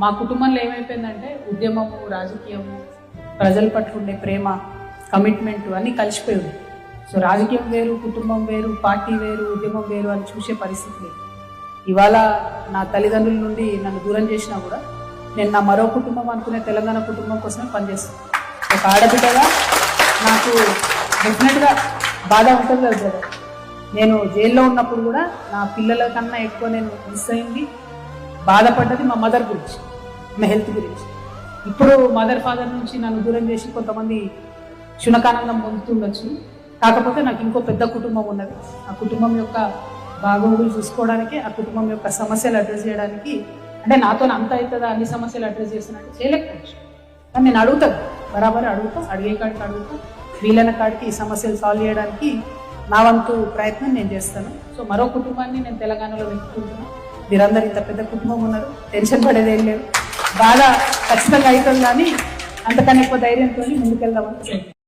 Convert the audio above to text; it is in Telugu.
మా కుటుంబంలో ఏమైపోయిందంటే ఉద్యమము, రాజకీయము, ప్రజల పట్ల ఉండే ప్రేమ, కమిట్మెంట్ అన్నీ కలిసిపోయాయి. సో రాజకీయం వేరు, కుటుంబం వేరు, పార్టీ వేరు, ఉద్యమం వేరు అని చూసే పరిస్థితి లేదు. ఇవాళ నా తల్లిదండ్రుల నుండి నన్ను దూరం చేసినా కూడా నేను నా మరో కుటుంబం అనుకునే తెలంగాణ కుటుంబం కోసమే పనిచేస్తాను. ఒక ఆడబిడ్డగా నాకు డెఫినెట్గా బాధ ఉంటుంది కదా బ్రదర్. నేను జైల్లో ఉన్నప్పుడు కూడా నా పిల్లల కన్నా ఎక్కువ నేను మిస్ అయింది, బాధపడ్డది మా మదర్ గురించి, మా హెల్త్ గురించి. ఇప్పుడు మదర్ ఫాదర్ నుంచి నన్ను దూరం చేసి కొంతమంది క్షుణకానందం పొందుతుండొచ్చు. కాకపోతే నాకు ఇంకో పెద్ద కుటుంబం ఉన్నది. ఆ కుటుంబం యొక్క బాగోగులు చూసుకోవడానికి, ఆ కుటుంబం యొక్క సమస్యలు అడ్రస్ చేయడానికి, అంటే నాతో అంత అవుతుందా అన్ని సమస్యలు అడ్రస్ చేస్తున్నట్టు చేయలేకపోవచ్చు. కానీ నేను అడుగుతాను, బరాబర్ అడుగుతాను, అడిగే కాడికి అడుగుతాను, వీలైన కాడికి ఈ సమస్యలు సాల్వ్ చేయడానికి నా వంతు ప్రయత్నం నేను చేస్తాను. సో మరో కుటుంబాన్ని నేను తెలంగాణలో వెతుక్కుంటున్నాను. మీరందరూ ఇంత పెద్ద కుటుంబం ఉన్నారు, టెన్షన్ పడేదేం లేదు. బాగా ఖచ్చితంగా అవుతుంది, కానీ అంతకన్నా ఎక్కువ ధైర్యంతో ముందుకెళ్దామని